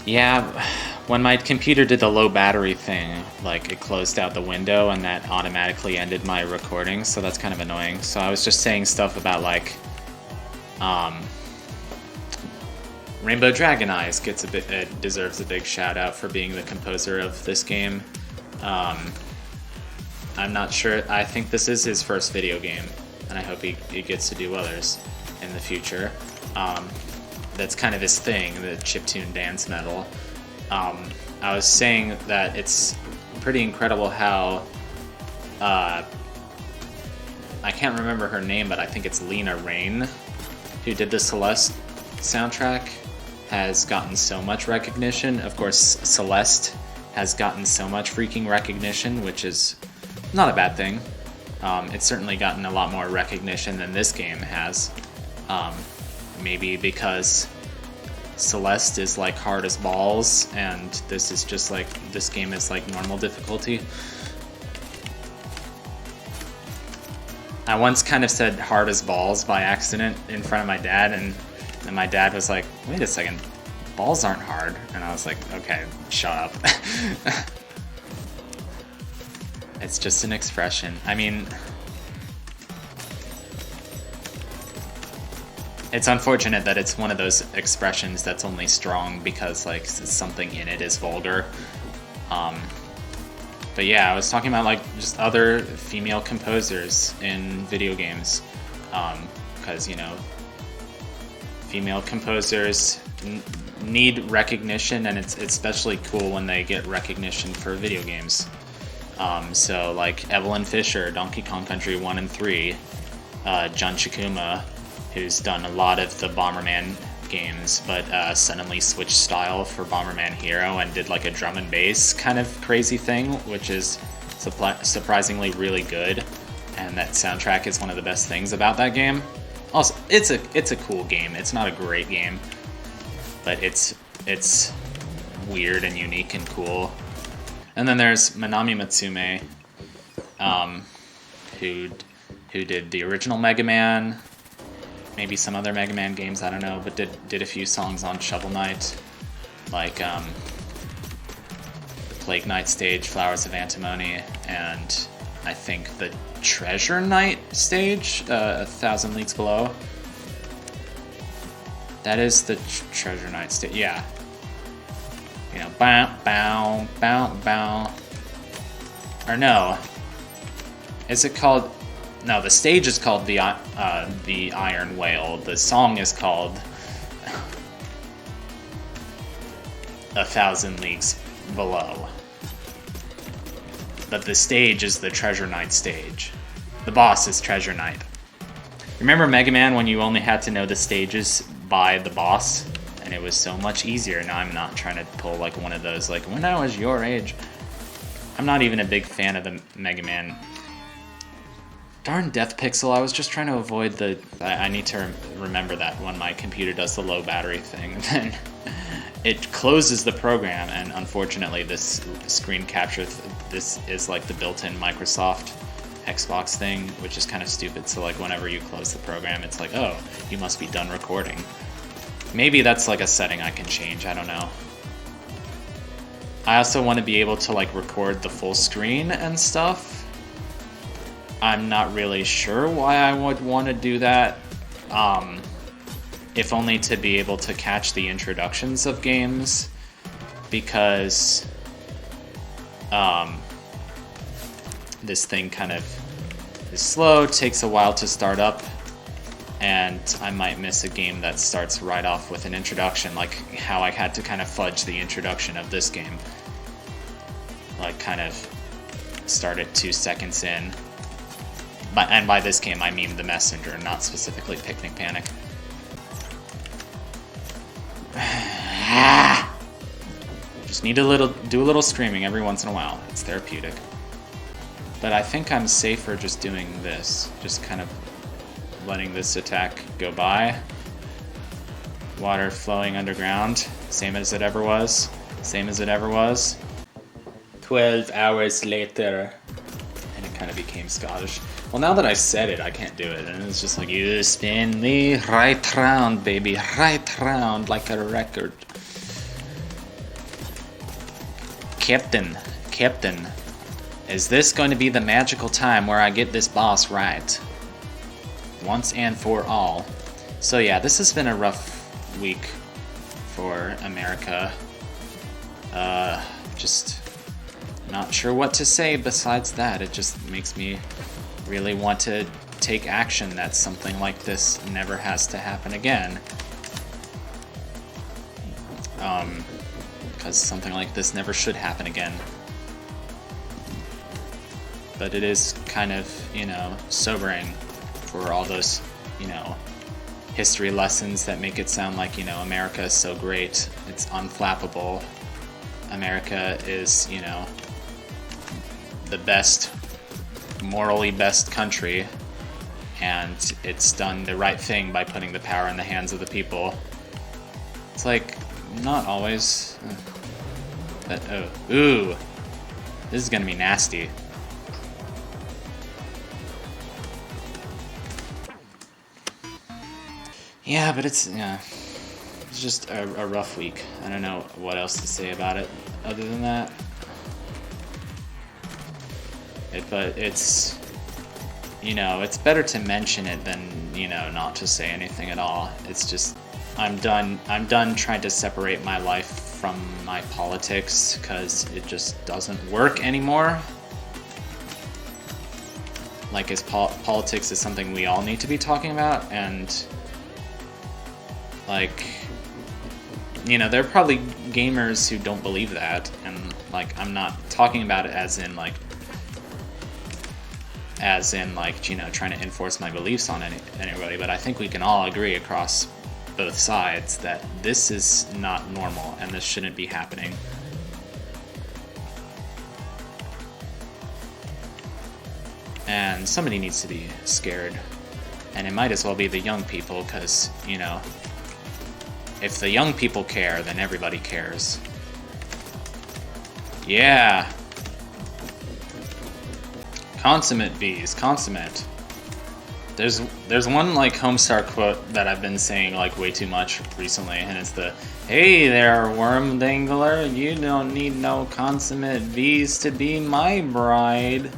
Yeah, when my computer did the low battery thing, like it closed out the window and that automatically ended my recording, so that's kind of annoying. So I was just saying stuff about like, Rainbow Dragon Eyes deserves a big shout out for being the composer of this game. I'm not sure. I think this is his first video game, and I hope he gets to do others in the future. That's kind of his thing, the chiptune dance metal. I was saying that it's pretty incredible how I can't remember her name, but I think it's Lena Raine, who did the Celeste soundtrack, has gotten so much recognition. Of course, Celeste has gotten so much freaking recognition, which is not a bad thing. It's certainly gotten a lot more recognition than this game has. Maybe because Celeste is like hard as balls, and this is just like, this game is like normal difficulty. I once kind of said hard as balls by accident in front of my dad, and my dad was like, wait a second, balls aren't hard. And I was like, okay, shut up. It's just an expression. I mean, it's unfortunate that it's one of those expressions that's only strong because like something in it is vulgar. But yeah, I was talking about like just other female composers in video games, because you know, female composers need recognition, and it's especially cool when they get recognition for video games. So like Evelyn Fisher, Donkey Kong Country 1 and 3, Jun Chikuma, who's done a lot of the Bomberman games, but suddenly switched style for Bomberman Hero and did like a drum and bass kind of crazy thing, which is surprisingly really good. And that soundtrack is one of the best things about that game. Also, it's a cool game. It's not a great game, but it's weird and unique and cool. And then there's Manami Matsume, who did the original Mega Man, maybe some other Mega Man games, I don't know, but did a few songs on Shovel Knight, like the Plague Knight stage, Flowers of Antimony, and I think the Treasure Knight stage, 1,000 Leagues Below. That is the Treasure Knight stage, yeah. You know, bow, bow, bow, bow. Or no. Is it called... No, the stage is called the Iron Whale. The song is called 1,000 Leagues Below. But the stage is the Treasure Knight stage. The boss is Treasure Knight. Remember Mega Man when you only had to know the stages by the boss? And it was so much easier. Now I'm not trying to pull like one of those, like, when I was your age. I'm not even a big fan of the Mega Man. Darn Death Pixel, I was just trying to avoid the... I need to remember that when my computer does the low battery thing, then it closes the program, and unfortunately this screen capture, this is like the built-in Microsoft Xbox thing, which is kind of stupid. So like whenever you close the program, it's like, oh, you must be done recording. Maybe that's like a setting I can change, I don't know. I also want to be able to like record the full screen and stuff. I'm not really sure why I would want to do that, if only to be able to catch the introductions of games, because this thing kind of is slow, takes a while to start up, and I might miss a game that starts right off with an introduction, like how I had to kind of fudge the introduction of this game. Like kind of start it 2 seconds in. And by this game, I mean The Messenger, not specifically Picnic Panic. Just need to do a little screaming every once in a while. It's therapeutic. But I think I'm safer just doing this. Just kind of letting this attack go by. Water flowing underground. Same as it ever was. Same as it ever was. 12 hours later. And it kind of became Scottish. Well, now that I said it, I can't do it. And it's just like, you spin me right round, baby. Right round like a record. Captain, is this going to be the magical time where I get this boss right? Once and for all. So yeah, this has been a rough week for America. Just not sure what to say besides that. It just makes me really want to take action that something like this never has to happen again. Because something like this never should happen again. But it is kind of, you know, sobering for all those, you know, history lessons that make it sound like, you know, America is so great, it's unflappable. America is, you know, the best, morally best country, and it's done the right thing by putting the power in the hands of the people. It's like, not always. But, oh, ooh, this is gonna be nasty. Yeah, but it's just a rough week. I don't know what else to say about it other than that. But it's, you know, it's better to mention it than, you know, not to say anything at all. It's just, I'm done trying to separate my life from my politics, because it just doesn't work anymore. Like, politics is something we all need to be talking about, and like, you know, there are probably gamers who don't believe that, and like, I'm not talking about it as in like, you know, trying to enforce my beliefs on anybody, but I think we can all agree across both sides that this is not normal and this shouldn't be happening. And somebody needs to be scared, and it might as well be the young people, because, you know, if the young people care, then everybody cares. Yeah! Consummate bees, consummate. There's one like Homestar quote that I've been saying like way too much recently, and it's the, "Hey there, worm dangler, you don't need no consummate bees to be my bride."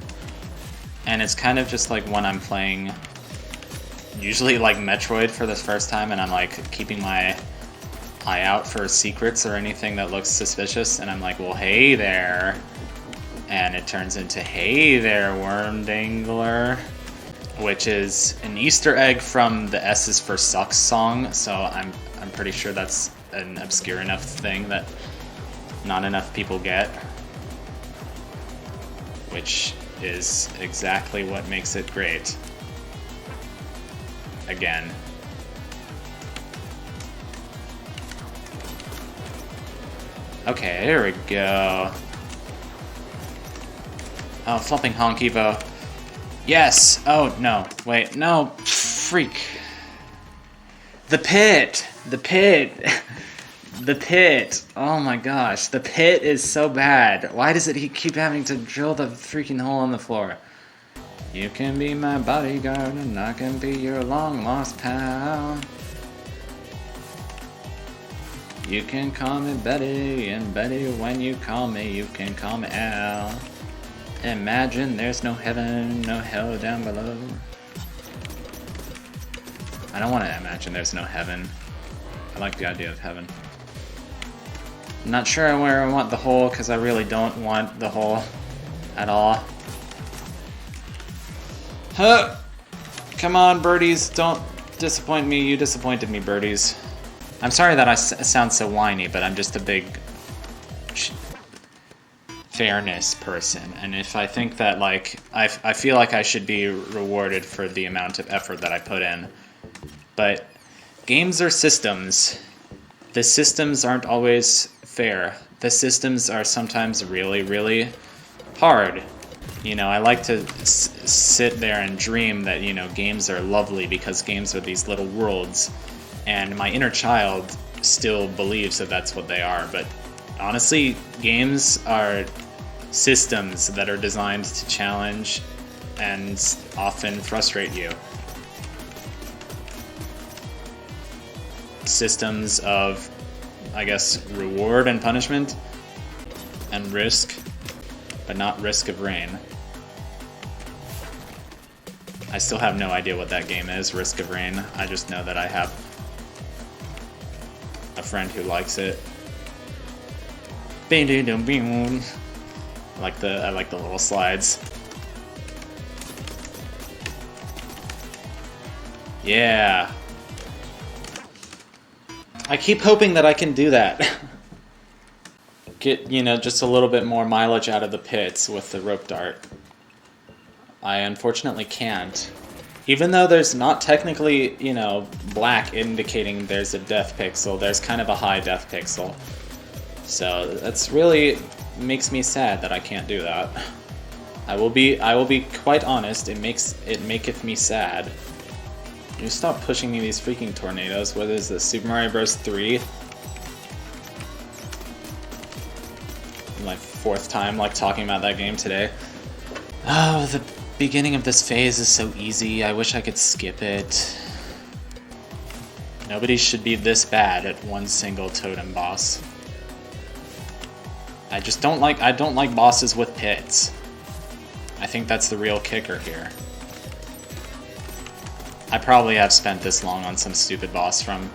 And it's kind of just like when I'm playing, usually like Metroid for the first time, and I'm like keeping my eye out for secrets or anything that looks suspicious, and I'm like, well, hey there. And it turns into, "Hey there, worm dangler," which is an Easter egg from the S is for Sucks song, so I'm pretty sure that's an obscure enough thing that not enough people get. Which is exactly what makes it great. Again. Okay, here we go. Oh, flipping honk Evo. Yes! Oh, no. Wait, no. Freak. The pit! The pit! The pit! Oh my gosh, the pit is so bad. Why does he keep having to drill the freaking hole in the floor? You can be my bodyguard and I can be your long-lost pal. You can call me Betty, and Betty, when you call me, you can call me Al. Imagine there's no heaven, no hell down below. I don't want to imagine there's no heaven. I like the idea of heaven. I'm not sure where I want the hole, because I really don't want the hole at all. Huh! Come on, birdies, don't disappoint me. You disappointed me, birdies. I'm sorry that I sound so whiny, but I'm just a big fairness person, and if I think that, like, I feel like I should be rewarded for the amount of effort that I put in. But games are systems. The systems aren't always fair. The systems are sometimes really, really hard. You know, I like to sit there and dream that, you know, games are lovely because games are these little worlds, and my inner child still believes that that's what they are, but honestly, games are systems that are designed to challenge and often frustrate you. Systems of, I guess, reward and punishment. and Risk, but not Risk of Rain. I still have no idea what that game is, Risk of Rain. I just know that I have a friend who likes it. I like the little slides. Yeah. I keep hoping that I can do that. Get, you know, just a little bit more mileage out of the pits with the rope dart. I unfortunately can't. Even though there's not technically, you know, black indicating there's a depth pixel, there's kind of a high depth pixel. So that's really makes me sad that I can't do that. I will be quite honest, it maketh me sad. You stop pushing me these freaking tornadoes. What is this, Super Mario Bros. 3? My 4th time like talking about that game today. Oh, the beginning of this phase is so easy. I wish I could skip it. Nobody should be this bad at one single totem boss. I don't like bosses with pits. I think that's the real kicker here. I probably have spent this long on some stupid boss from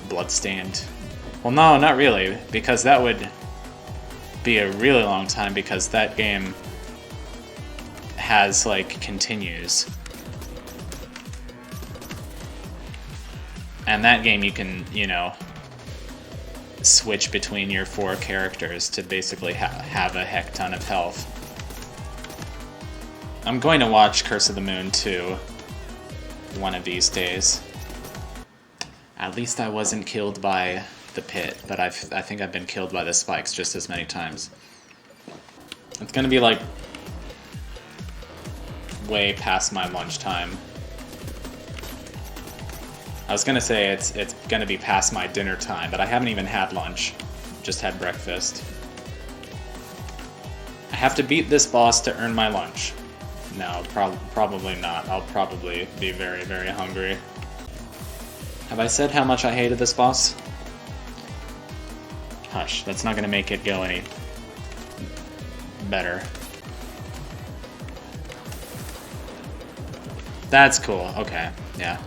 Bloodstained. Well, no, not really, because that would be a really long time, because that game has, like, continues. And that game you can, you know, switch between your 4 characters to basically have a heck ton of health. I'm going to watch Curse of the Moon 2 one of these days. At least I wasn't killed by the pit, but I think I've been killed by the spikes just as many times. It's gonna be like way past my lunchtime. I was gonna say it's gonna be past my dinner time, but I haven't even had lunch. Just had breakfast. I have to beat this boss to earn my lunch. No, probably not. I'll probably be very, very hungry. Have I said how much I hated this boss? Hush, that's not gonna make it go any better. That's cool, okay, yeah.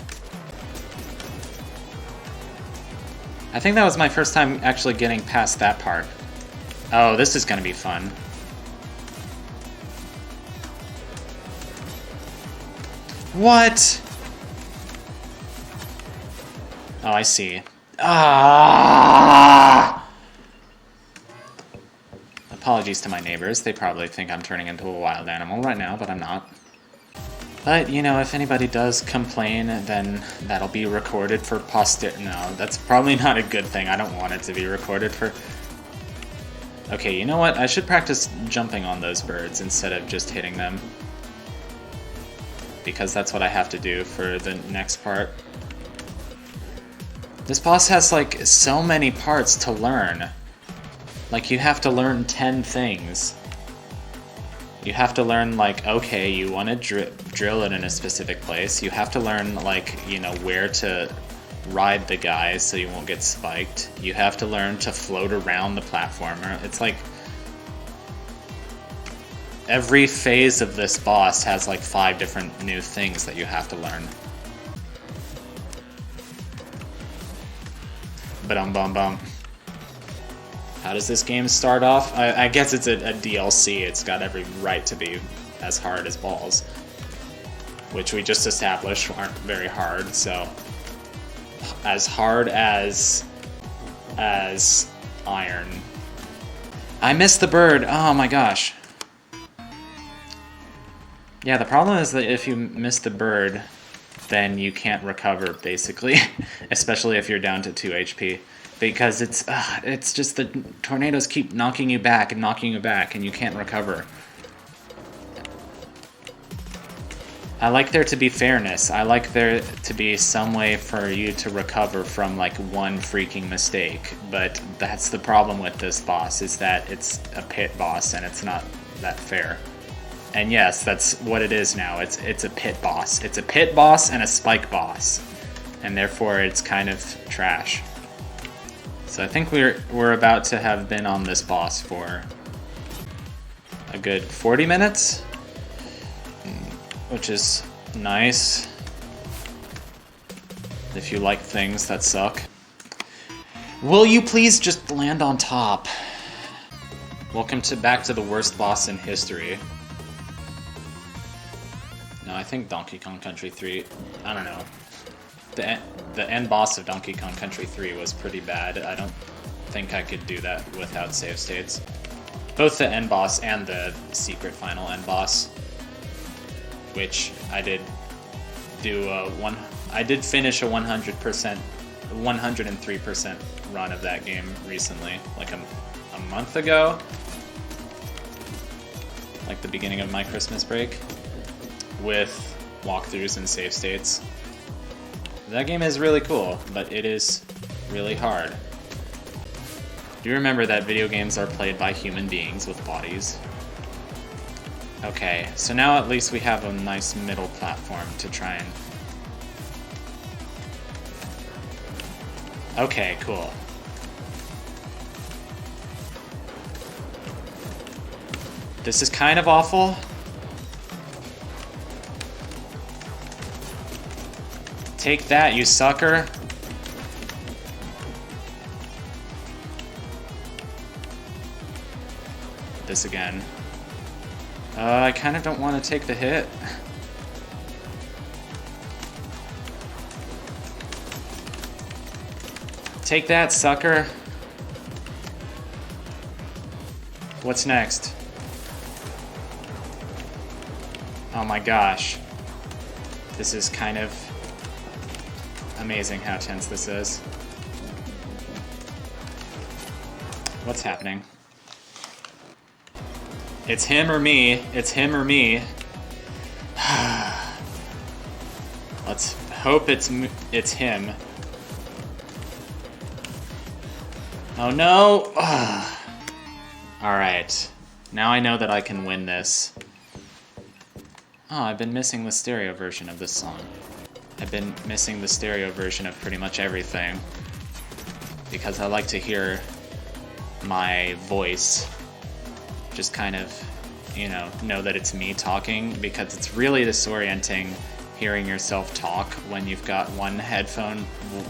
I think that was my first time actually getting past that part. Oh, this is gonna be fun. What? Oh, I see. Ah! Apologies to my neighbors. They probably think I'm turning into a wild animal right now, but I'm not. But, you know, if anybody does complain, then that'll be recorded for posterity. No, that's probably not a good thing. I don't want it to be recorded for... Okay, you know what? I should practice jumping on those birds instead of just hitting them. Because that's what I have to do for the next part. This boss has, like, so many parts to learn. Like, you have to learn 10 things. You have to learn, like, okay, you want to drill it in a specific place. You have to learn, like, you know, where to ride the guys so you won't get spiked. You have to learn to float around the platformer. It's like... every phase of this boss has, like, 5 different new things that you have to learn. Ba-dum-bum-bum. How does this game start off? I guess it's a DLC. It's got every right to be as hard as balls. Which we just established aren't very hard, so... as hard as iron. I missed the bird! Oh my gosh. Yeah, the problem is that if you miss the bird, then you can't recover, basically. Especially if you're down to 2 HP. Because it's just the tornadoes keep knocking you back, and you can't recover. I like there to be fairness. I like there to be some way for you to recover from, like, one freaking mistake. But that's the problem with this boss, is that it's a pit boss, and it's not that fair. And yes, that's what it is now. It's a pit boss. It's a pit boss and a spike boss. And therefore it's kind of trash. So I think we're about to have been on this boss for a good 40 minutes, which is nice if you like things that suck. Will you please just land on top? Welcome back to the worst boss in history. No, I think Donkey Kong Country 3, I don't know. The end boss of Donkey Kong Country 3 was pretty bad. I don't think I could do that without save states. Both the end boss and the secret final end boss, which I did do I did finish a 100%, 103% run of that game recently, like a month ago, like the beginning of my Christmas break, with walkthroughs and save states. That game is really cool, but it is really hard. Do you remember that video games are played by human beings with bodies? Okay, so now at least we have a nice middle platform to try and... Okay, cool. This is kind of awful. Take that, you sucker. This again. I kind of don't want to take the hit. Take that, sucker. What's next? Oh my gosh. This is kind of amazing how tense this is. What's happening? It's him or me. It's him or me. Let's hope it's him. Oh no! Alright. Now I know that I can win this. Oh, I've been missing the stereo version of this song. I've been missing the stereo version of pretty much everything, because I like to hear my voice just kind of, you know that it's me talking, because it's really disorienting hearing yourself talk when you've got one headphone,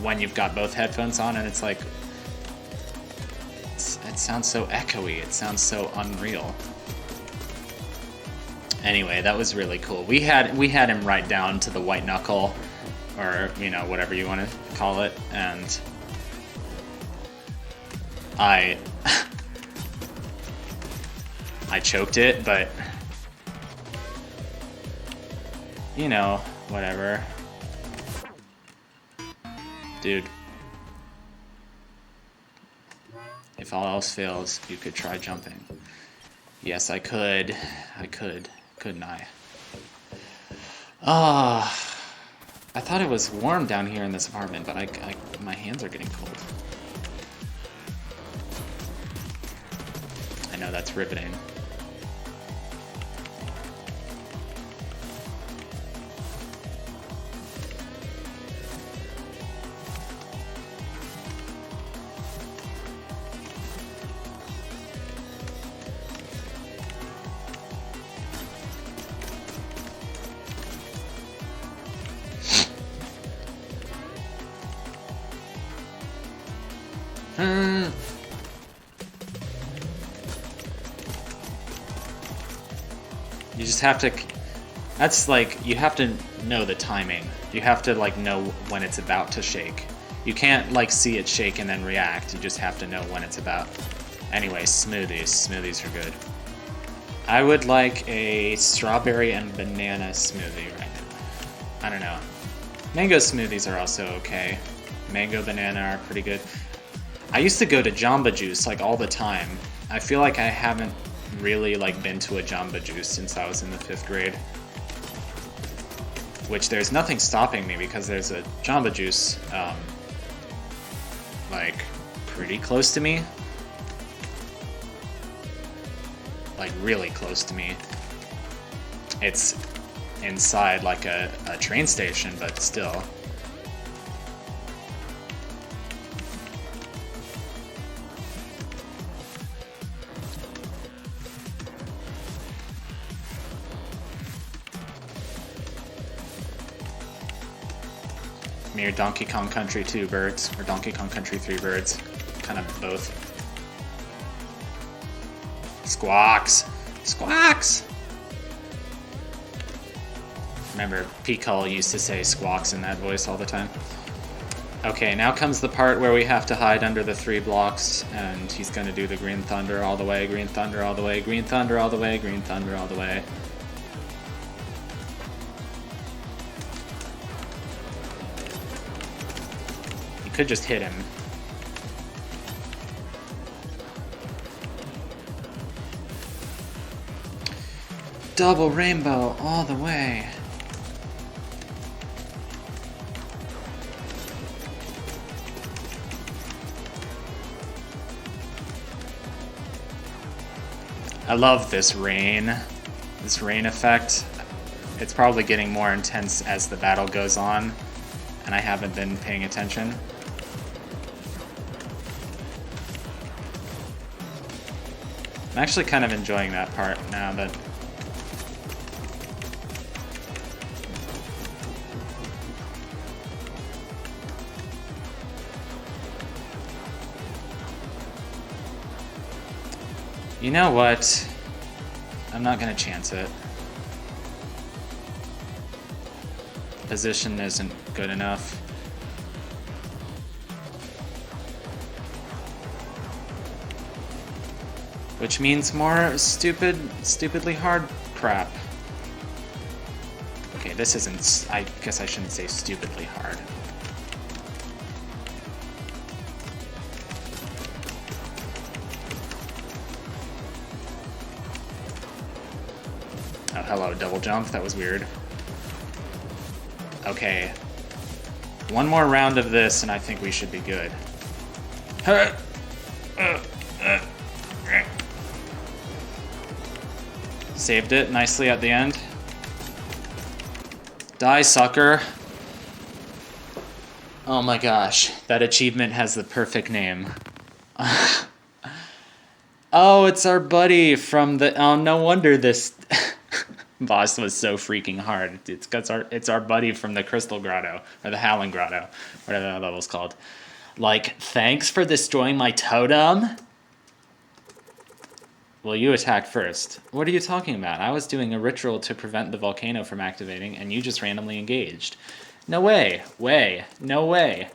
when you've got both headphones on, and it's like, it sounds so echoey, it sounds so unreal. Anyway, that was really cool. We had him right down to the white knuckle, or, you know, whatever you want to call it, and I choked it, but, you know, whatever. Dude. If all else fails, you could try jumping. Yes, I could. I could. Couldn't I? I thought it was warm down here in this apartment, but my hands are getting cold. I know, that's riveting. You just have to, that's like, you have to know the timing. You have to like know when it's about to shake. You can't like see it shake and then react. You just have to know when it's about. Anyway, smoothies. Smoothies are good. I would like a strawberry and banana smoothie right now. I don't know. Mango smoothies are also okay. Mango, banana are pretty good. I used to go to Jamba Juice like all the time. I feel like I haven't really like been to a Jamba Juice since I was in the 5th grade. Which there's nothing stopping me, because there's a Jamba Juice like pretty close to me. Like really close to me. It's inside like a train station, but still. mere Donkey Kong Country 2 birds, or Donkey Kong Country 3 birds. Kind of both. Squawks! Squawks! Remember, Peacock used to say squawks in that voice all the time. Okay, now comes the part where we have to hide under the 3 blocks, and he's gonna do the Green Thunder all the way, Green Thunder all the way, Green Thunder all the way, Green Thunder all the way. You could just hit him. Double rainbow all the way. I love this rain effect. It's probably getting more intense as the battle goes on, and I haven't been paying attention. I'm actually kind of enjoying that part now that... You know what? I'm not gonna chance it. Position isn't good enough. Which means more stupidly hard crap. Okay, this isn't... I guess I shouldn't say stupidly hard. Oh, hello, double jump. That was weird. Okay. One more round of this, and I think we should be good. Saved it nicely at the end. Die, sucker. Oh my gosh. That achievement has the perfect name. Oh, it's our buddy from the... Oh, no wonder this... boss was so freaking hard. It's our buddy from the Crystal Grotto, or the Howling Grotto, whatever that level's called. Like, thanks for destroying my totem? Well, you attacked first. What are you talking about? I was doing a ritual to prevent the volcano from activating, and you just randomly engaged. No way. No way.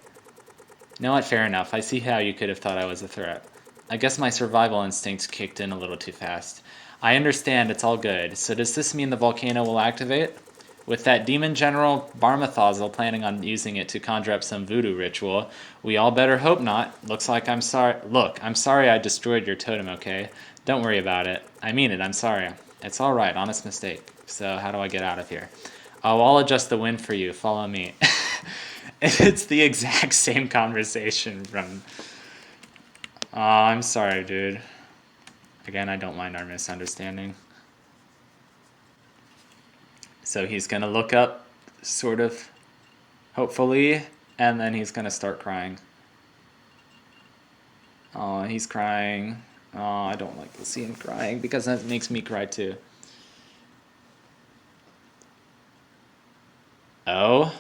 You know what? Fair enough. I see how you could have thought I was a threat. I guess my survival instincts kicked in a little too fast. I understand, it's all good. So does this mean the volcano will activate? With that demon general Barmathazel planning on using it to conjure up some voodoo ritual, we all better hope not. Look, I'm sorry I destroyed your totem, okay? Don't worry about it. I mean it, I'm sorry. It's alright, honest mistake. So how do I get out of here? Oh, I'll adjust the wind for you. Follow me. It's the exact same conversation from... Oh, I'm sorry, dude. Again, I don't mind our misunderstanding. So he's going to look up, sort of, hopefully, and then he's going to start crying. Oh, he's crying. Oh, I don't like to see him crying because that makes me cry too. Oh,